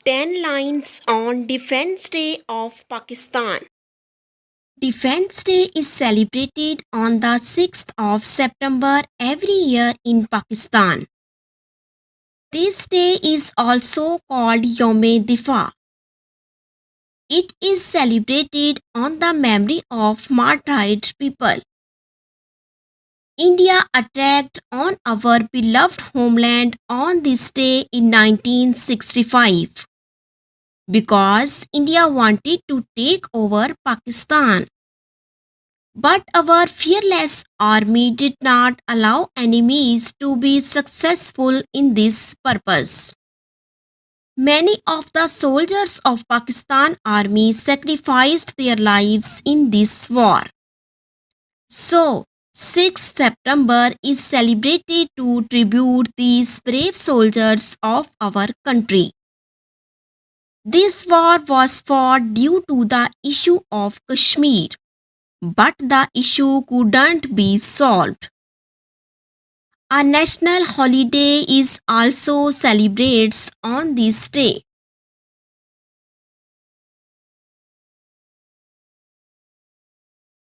10 lines on Defense Day of Pakistan. Defense Day is celebrated on the 6th of September every year in Pakistan. This day is also called Youm-e Difa. It is celebrated on the memory of martyred people. India attacked on our beloved homeland on this day in 1965 because India wanted to take over Pakistan. But our fearless army did not allow enemies to be successful in this purpose. Many of the soldiers of Pakistan army sacrificed their lives in this war. So, 6th September is celebrated to tribute these brave soldiers of our country. This war was fought due to the issue of Kashmir, but the issue couldn't be solved. A national holiday is also celebrated on this day.